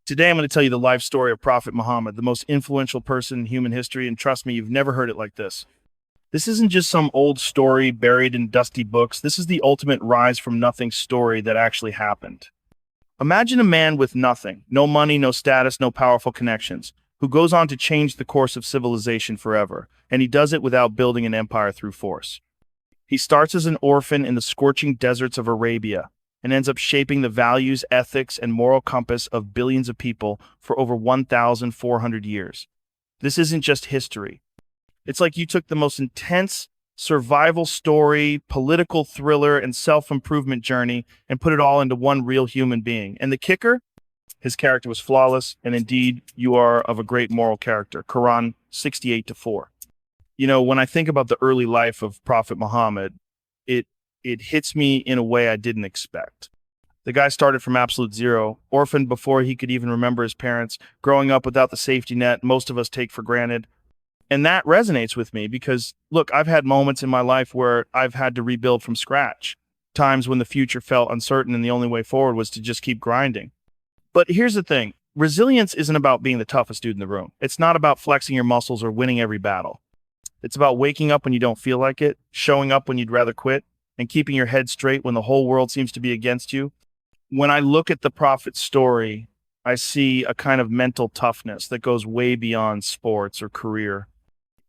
Today, I'm going to tell you the life story of Prophet Muhammad, the most influential person in human history, and trust me, you've never heard it like this. This isn't just some old story buried in dusty books. This is the ultimate rise from nothing story that actually happened. Imagine a man with nothing, no money, no status, no powerful connections, who goes on to change the course of civilization forever, and he does it without building an empire through force. He starts as an orphan in the scorching deserts of Arabia, and ends up shaping the values, ethics, and moral compass of billions of people for over 1,400 years. This isn't just history. It's like you took the most intense survival story, political thriller, and self-improvement journey and put it all into one real human being. And the kicker? His character was flawless, and indeed, you are of a great moral character. Quran 68-4. You know, when I think about the early life of Prophet Muhammad, it hits me in a way I didn't expect. The guy started from absolute zero, orphaned before he could even remember his parents, growing up without the safety net most of us take for granted. And that resonates with me because, look, I've had moments in my life where I've had to rebuild from scratch, times when the future felt uncertain and the only way forward was to just keep grinding. But here's the thing. Resilience isn't about being the toughest dude in the room. It's not about flexing your muscles or winning every battle. It's about waking up when you don't feel like it, showing up when you'd rather quit, and keeping your head straight when the whole world seems to be against you. When I look at the Prophet's story, I see a kind of mental toughness that goes way beyond sports or career.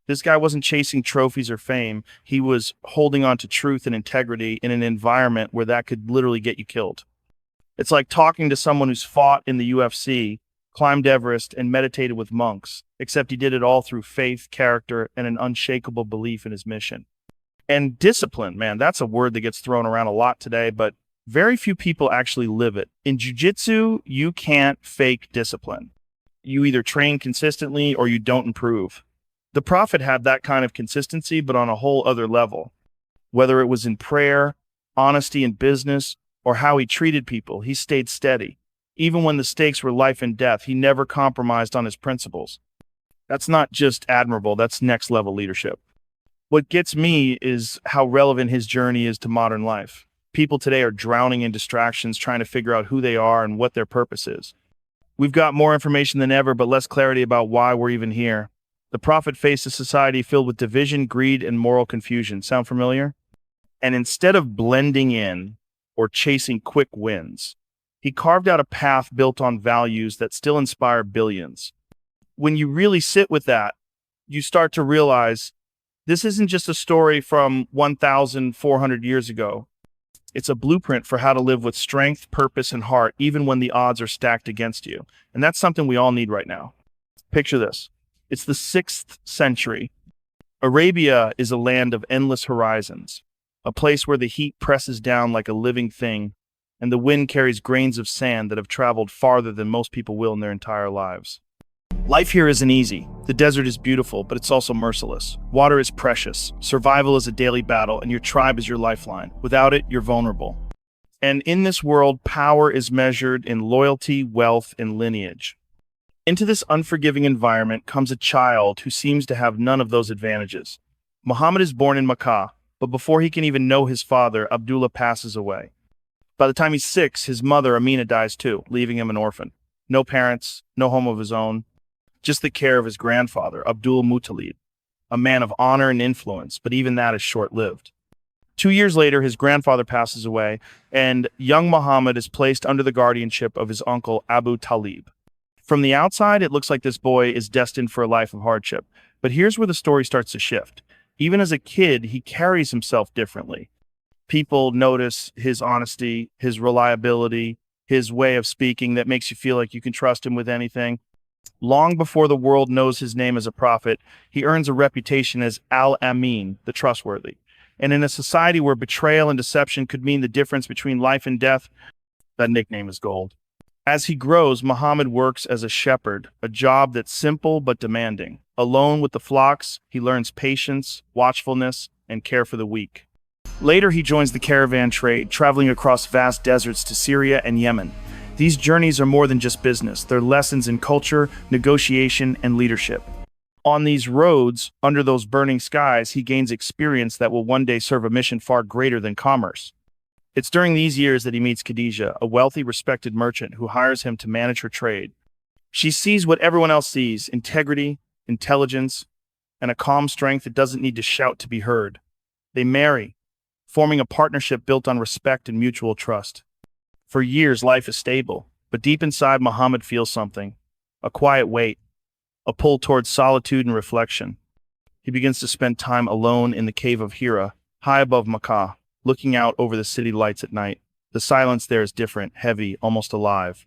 This guy wasn't chasing trophies or fame. He was holding on to truth and integrity in an environment where that could literally get you killed. It's like talking to someone who's fought in the UFC, climbed Everest, and meditated with monks, except he did it all through faith, character, and an unshakable belief in his mission. And discipline, man, that's a word that gets thrown around a lot today, but very few people actually live it. In jiu-jitsu, you can't fake discipline. You either train consistently or you don't improve. The Prophet had that kind of consistency, but on a whole other level. Whether it was in prayer, honesty in business, or how he treated people, he stayed steady. Even when the stakes were life and death, he never compromised on his principles. That's not just admirable, that's next-level leadership. What gets me is how relevant his journey is to modern life. People today are drowning in distractions, trying to figure out who they are and what their purpose is. We've got more information than ever, but less clarity about why we're even here. The Prophet faced a society filled with division, greed, and moral confusion. Sound familiar? And instead of blending in or chasing quick wins, he carved out a path built on values that still inspire billions. When you really sit with that, you start to realize this isn't just a story from 1,400 years ago. It's a blueprint for how to live with strength, purpose, and heart, even when the odds are stacked against you. And that's something we all need right now. Picture this. It's the 6th century. Arabia is a land of endless horizons, a place where the heat presses down like a living thing, and the wind carries grains of sand that have traveled farther than most people will in their entire lives. Life here isn't easy. The desert is beautiful, but it's also merciless. Water is precious. Survival is a daily battle, and your tribe is your lifeline. Without it, you're vulnerable. And in this world, power is measured in loyalty, wealth, and lineage. Into this unforgiving environment comes a child who seems to have none of those advantages. Muhammad is born in Makkah, but before he can even know his father, Abdullah passes away. By the time he's 6, his mother, Amina, dies too, leaving him an orphan. No parents, no home of his own. Just the care of his grandfather, Abdul Muttalib, a man of honor and influence, but even that is short-lived. 2 years later, his grandfather passes away, and young Muhammad is placed under the guardianship of his uncle, Abu Talib. From the outside, it looks like this boy is destined for a life of hardship. But here's where the story starts to shift. Even as a kid, he carries himself differently. People notice his honesty, his reliability, his way of speaking that makes you feel like you can trust him with anything. Long before the world knows his name as a prophet, he earns a reputation as Al-Amin, the trustworthy. And in a society where betrayal and deception could mean the difference between life and death, that nickname is gold. As he grows, Muhammad works as a shepherd, a job that's simple but demanding. Alone with the flocks, he learns patience, watchfulness, and care for the weak. Later, he joins the caravan trade, traveling across vast deserts to Syria and Yemen. These journeys are more than just business. They're lessons in culture, negotiation, and leadership. On these roads, under those burning skies, he gains experience that will one day serve a mission far greater than commerce. It's during these years that he meets Khadija, a wealthy, respected merchant who hires him to manage her trade. She sees what everyone else sees: integrity, intelligence, and a calm strength that doesn't need to shout to be heard. They marry, forming a partnership built on respect and mutual trust. For years, life is stable, but deep inside, Muhammad feels something: a quiet weight, a pull towards solitude and reflection. He begins to spend time alone in the cave of Hira, high above Makkah, looking out over the city lights at night. The silence there is different, heavy, almost alive.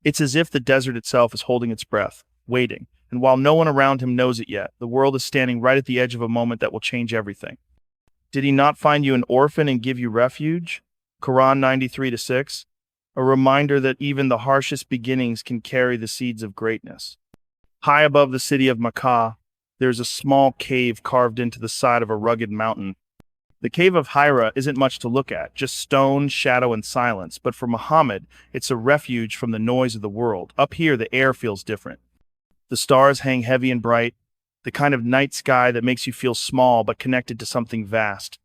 It's as if the desert itself is holding its breath, waiting, and while no one around him knows it yet, the world is standing right at the edge of a moment that will change everything. Did he not find you an orphan and give you refuge? Quran 93-6, a reminder that even the harshest beginnings can carry the seeds of greatness. High above the city of Makkah, there's a small cave carved into the side of a rugged mountain. The cave of Hira isn't much to look at, just stone, shadow, and silence, but for Muhammad, it's a refuge from the noise of the world. Up here, the air feels different. The stars hang heavy and bright, the kind of night sky that makes you feel small but connected to something vast.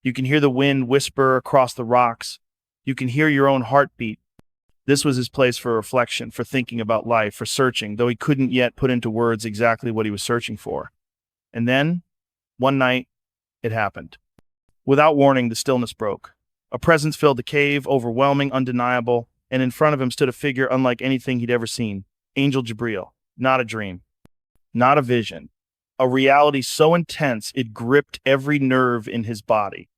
You can hear the wind whisper across the rocks. You can hear your own heartbeat. This was his place for reflection, for thinking about life, for searching, though he couldn't yet put into words exactly what he was searching for. And then, one night, it happened. Without warning, the stillness broke. A presence filled the cave, overwhelming, undeniable, and in front of him stood a figure unlike anything he'd ever seen. Angel Jibril. Not a dream. Not a vision. A reality so intense it gripped every nerve in his body.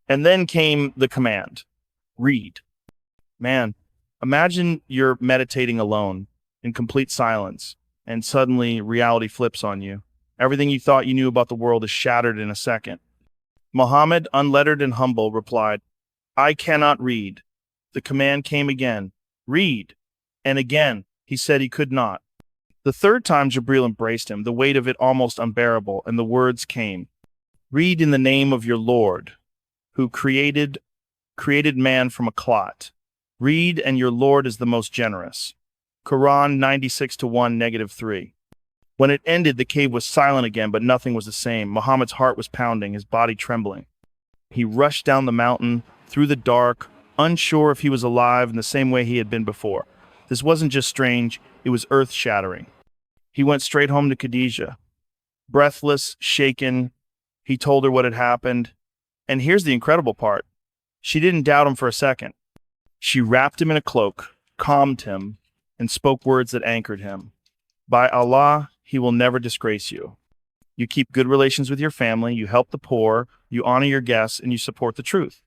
And then came the command. Read. Man, imagine you're meditating alone, in complete silence, and suddenly reality flips on you. Everything you thought you knew about the world is shattered in a second. Muhammad, unlettered and humble, replied, I cannot read. The command came again. Read. And again, he said he could not. The third time Jibril embraced him, the weight of it almost unbearable, and the words came. Read in the name of your Lord, who created man from a clot. Read, and your Lord is the most generous. Quran 96-1-3. When it ended, the cave was silent again, but nothing was the same. Muhammad's heart was pounding, his body trembling. He rushed down the mountain, through the dark, unsure if he was alive in the same way he had been before. This wasn't just strange, it was earth-shattering. He went straight home to Khadijah. Breathless, shaken, he told her what had happened. And here's the incredible part. She didn't doubt him for a second. She wrapped him in a cloak, calmed him, and spoke words that anchored him. By Allah, he will never disgrace you. You keep good relations with your family, you help the poor, you honor your guests, and you support the truth.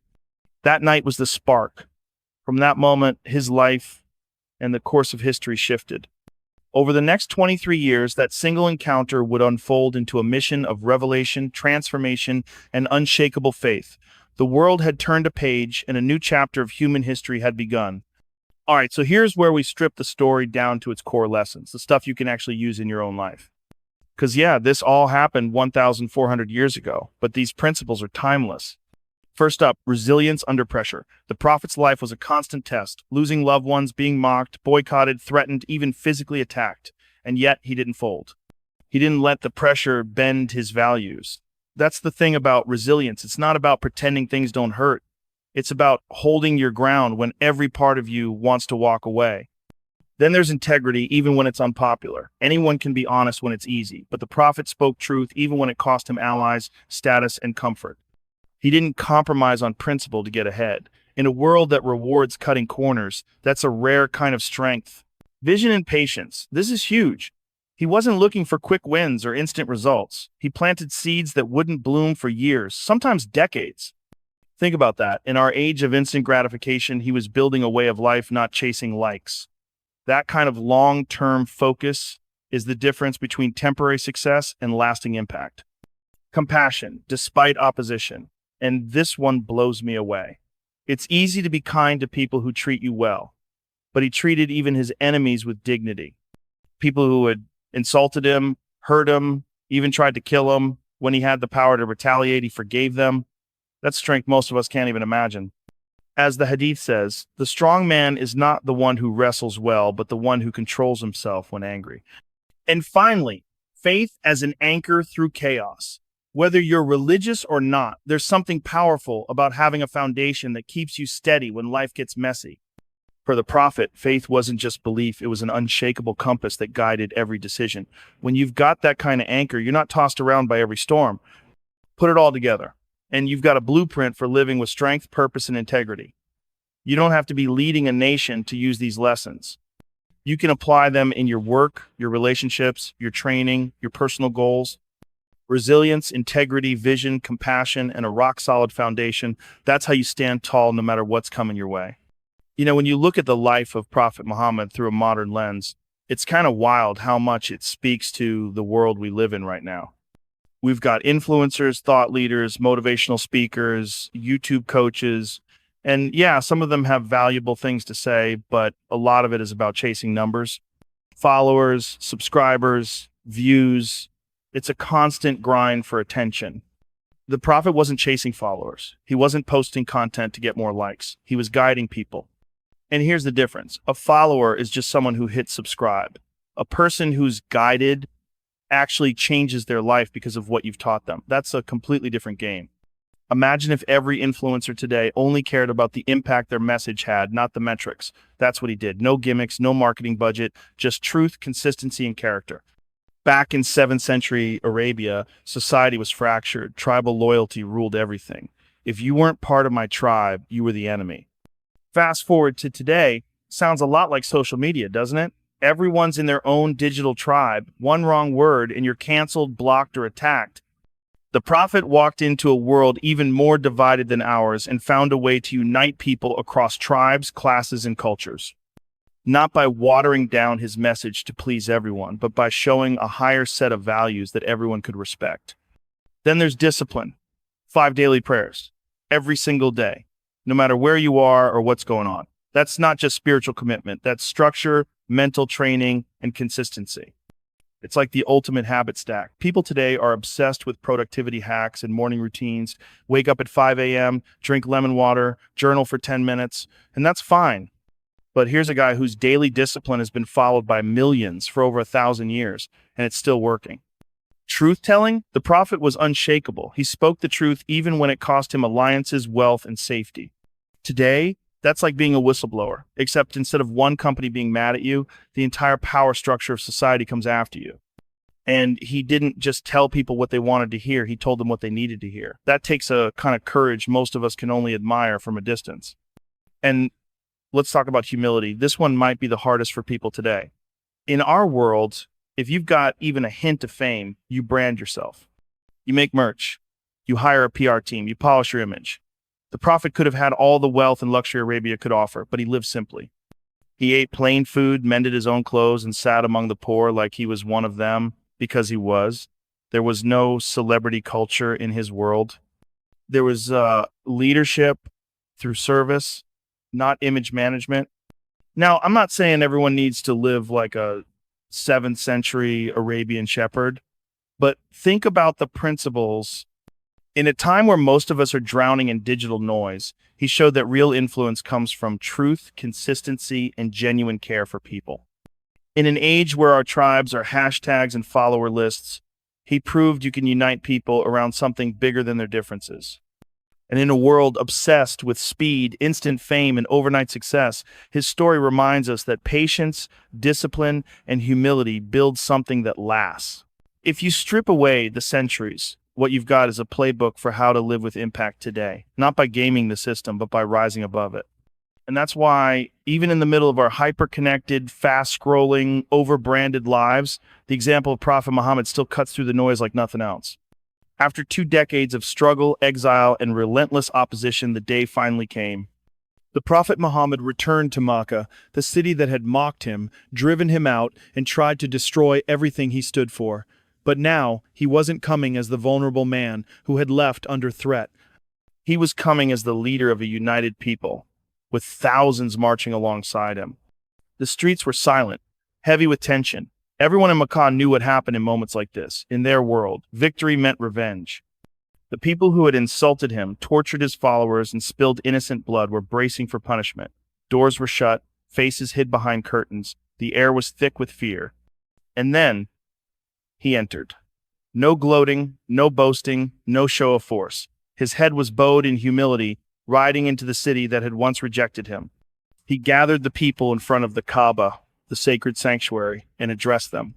That night was the spark. From that moment, his life and the course of history shifted. Over the next 23 years, that single encounter would unfold into a mission of revelation, transformation, and unshakable faith. The world had turned a page, and a new chapter of human history had begun. All right, so here's where we strip the story down to its core lessons, the stuff you can actually use in your own life. Because, yeah, this all happened 1,400 years ago, but these principles are timeless. First up, resilience under pressure. The Prophet's life was a constant test, losing loved ones, being mocked, boycotted, threatened, even physically attacked. And yet, he didn't fold. He didn't let the pressure bend his values. That's the thing about resilience. It's not about pretending things don't hurt. It's about holding your ground when every part of you wants to walk away. Then there's integrity, even when it's unpopular. Anyone can be honest when it's easy, but the Prophet spoke truth even when it cost him allies, status, and comfort. He didn't compromise on principle to get ahead. In a world that rewards cutting corners, that's a rare kind of strength. Vision and patience. This is huge. He wasn't looking for quick wins or instant results. He planted seeds that wouldn't bloom for years, sometimes decades. Think about that. In our age of instant gratification, he was building a way of life, not chasing likes. That kind of long-term focus is the difference between temporary success and lasting impact. Compassion, despite opposition. And this one blows me away. It's easy to be kind to people who treat you well, but he treated even his enemies with dignity. People who had insulted him, hurt him, even tried to kill him. When he had the power to retaliate, he forgave them. That's strength most of us can't even imagine. As the Hadith says, the strong man is not the one who wrestles well, but the one who controls himself when angry. And finally, faith as an anchor through chaos. Whether you're religious or not, there's something powerful about having a foundation that keeps you steady when life gets messy. For the prophet, faith wasn't just belief, it was an unshakable compass that guided every decision. When you've got that kind of anchor, you're not tossed around by every storm. Put it all together, and you've got a blueprint for living with strength, purpose, and integrity. You don't have to be leading a nation to use these lessons. You can apply them in your work, your relationships, your training, your personal goals. Resilience, integrity, vision, compassion, and a rock-solid foundation. That's how you stand tall no matter what's coming your way. When you look at the life of Prophet Muhammad through a modern lens, it's kind of wild how much it speaks to the world we live in right now. We've got influencers, thought leaders, motivational speakers, YouTube coaches, and yeah, some of them have valuable things to say, but a lot of it is about chasing numbers, followers, subscribers, views. It's a constant grind for attention. The Prophet wasn't chasing followers. He wasn't posting content to get more likes. He was guiding people. And here's the difference. A follower is just someone who hits subscribe. A person who's guided actually changes their life because of what you've taught them. That's a completely different game. Imagine if every influencer today only cared about the impact their message had, not the metrics. That's what he did. No gimmicks, no marketing budget, just truth, consistency, and character. Back in 7th century Arabia, society was fractured. Tribal loyalty ruled everything. If you weren't part of my tribe, you were the enemy. Fast forward to today, sounds a lot like social media, doesn't it? Everyone's in their own digital tribe. One wrong word and you're canceled, blocked, or attacked. The Prophet walked into a world even more divided than ours and found a way to unite people across tribes, classes, and cultures. Not by watering down his message to please everyone, but by showing a higher set of values that everyone could respect. Then there's discipline. 5 daily prayers, every single day, no matter where you are or what's going on. That's not just spiritual commitment. That's structure, mental training, and consistency. It's like the ultimate habit stack. People today are obsessed with productivity hacks and morning routines. Wake up at 5 a.m., drink lemon water, journal for 10 minutes, and that's fine. But here's a guy whose daily discipline has been followed by millions for over 1,000 years, and it's still working. Truth-telling, the Prophet was unshakable. He spoke the truth even when it cost him alliances, wealth, and safety. Today, that's like being a whistleblower, except instead of one company being mad at you, the entire power structure of society comes after you. And he didn't just tell people what they wanted to hear, he told them what they needed to hear. That takes a kind of courage most of us can only admire from a distance. And let's talk about humility. This one might be the hardest for people today. In our world, if you've got even a hint of fame, you brand yourself. You make merch. You hire a PR team. You polish your image. The Prophet could have had all the wealth and luxury Arabia could offer, but he lived simply. He ate plain food, mended his own clothes, and sat among the poor like he was one of them, because he was. There was no celebrity culture in his world. There was leadership through service, not image management. Now, I'm not saying everyone needs to live like a 7th century Arabian shepherd, but think about the principles. In a time where most of us are drowning in digital noise, he showed that real influence comes from truth, consistency, and genuine care for people. In an age where our tribes are hashtags and follower lists, he proved you can unite people around something bigger than their differences. And in a world obsessed with speed, instant fame, and overnight success, his story reminds us that patience, discipline, and humility build something that lasts. If you strip away the centuries, what you've got is a playbook for how to live with impact today, not by gaming the system, but by rising above it. And that's why, even in the middle of our hyper-connected, fast-scrolling, over-branded lives, the example of Prophet Muhammad still cuts through the noise like nothing else. After 2 decades of struggle, exile, and relentless opposition, the day finally came. The Prophet Muhammad returned to Makkah, the city that had mocked him, driven him out, and tried to destroy everything he stood for. But now, he wasn't coming as the vulnerable man who had left under threat. He was coming as the leader of a united people, with thousands marching alongside him. The streets were silent, heavy with tension. Everyone in Makkah knew what happened in moments like this. In their world, victory meant revenge. The people who had insulted him, tortured his followers, and spilled innocent blood were bracing for punishment. Doors were shut, faces hid behind curtains. The air was thick with fear. And then, he entered. No gloating, no boasting, no show of force. His head was bowed in humility, riding into the city that had once rejected him. He gathered the people in front of the Kaaba, the sacred sanctuary, and addressed them.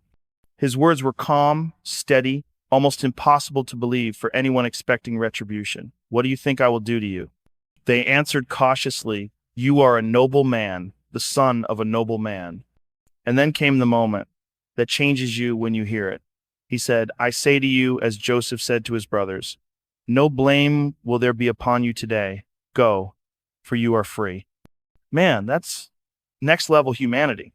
His words were calm, steady, almost impossible to believe for anyone expecting retribution. "What do you think I will do to you?" They answered cautiously, "You are a noble man, the son of a noble man." And then came the moment that changes you when you hear it. He said, "I say to you, as Joseph said to his brothers, no blame will there be upon you today. Go, for you are free." Man, that's next level humanity.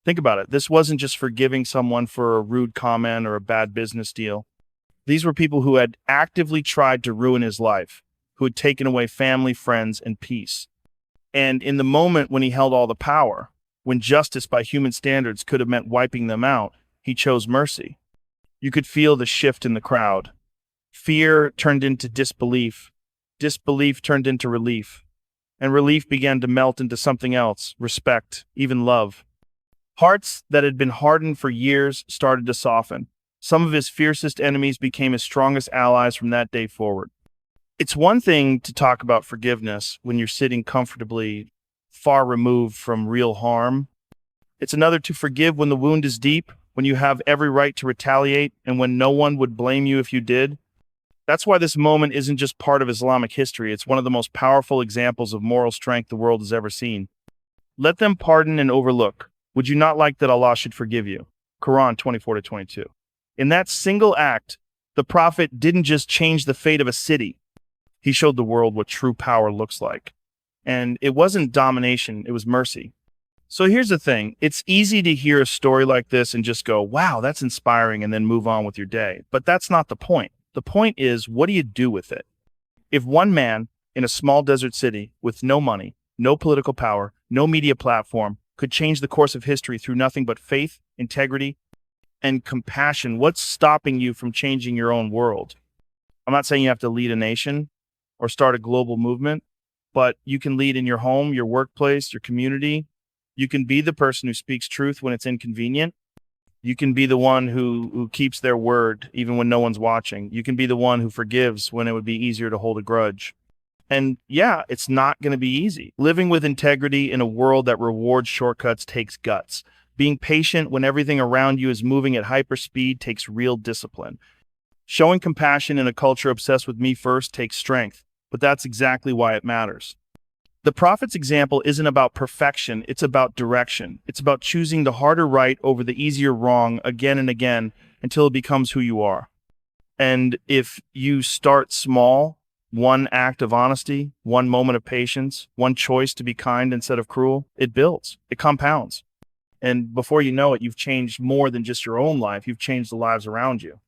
Think about it. This wasn't just forgiving someone for a rude comment or a bad business deal. These were people who had actively tried to ruin his life, who had taken away family, friends, and peace. And in the moment when he held all the power, when justice by human standards could have meant wiping them out, he chose mercy. You could feel the shift in the crowd. Fear turned into disbelief. Disbelief turned into relief. And relief began to melt into something else, respect, even love. Hearts that had been hardened for years started to soften. Some of his fiercest enemies became his strongest allies from that day forward. It's one thing to talk about forgiveness when you're sitting comfortably far removed from real harm. It's another to forgive when the wound is deep, when you have every right to retaliate, and when no one would blame you if you did. That's why this moment isn't just part of Islamic history. It's one of the most powerful examples of moral strength the world has ever seen. Let them pardon and overlook. Would you not like that Allah should forgive you? Quran 24-22. In that single act, the Prophet didn't just change the fate of a city. He showed the world what true power looks like. And it wasn't domination, it was mercy. So here's the thing. It's easy to hear a story like this and just go, wow, that's inspiring, and then move on with your day. But that's not the point. The point is, what do you do with it? If one man in a small desert city with no money, no political power, no media platform could change the course of history through nothing but faith, integrity, and compassion, what's stopping you from changing your own world? I'm not saying you have to lead a nation or start a global movement, but you can lead in your home, your workplace, your community. You can be the person who speaks truth when it's inconvenient. You can be the one who keeps their word even when no one's watching. You can be the one who forgives when it would be easier to hold a grudge. And yeah, it's not going to be easy. Living with integrity in a world that rewards shortcuts takes guts. Being patient when everything around you is moving at hyperspeed takes real discipline. Showing compassion in a culture obsessed with me first takes strength, but that's exactly why it matters. The Prophet's example isn't about perfection, it's about direction. It's about choosing the harder right over the easier wrong again and again until it becomes who you are. And if you start small, one act of honesty, one moment of patience, one choice to be kind instead of cruel, it builds, it compounds. And before you know it, you've changed more than just your own life, you've changed the lives around you.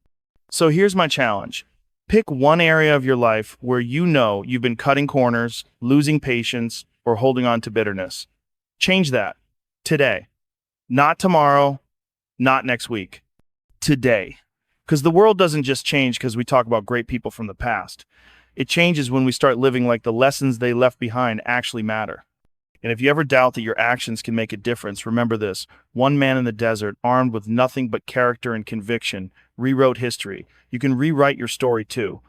So here's my challenge. Pick one area of your life where you know you've been cutting corners, losing patience, or holding on to bitterness. Change that today. Not tomorrow, not next week. Today. Because the world doesn't just change because we talk about great people from the past. It changes when we start living like the lessons they left behind actually matter. And if you ever doubt that your actions can make a difference, remember this. One man in the desert, armed with nothing but character and conviction, rewrote history. You can rewrite your story too.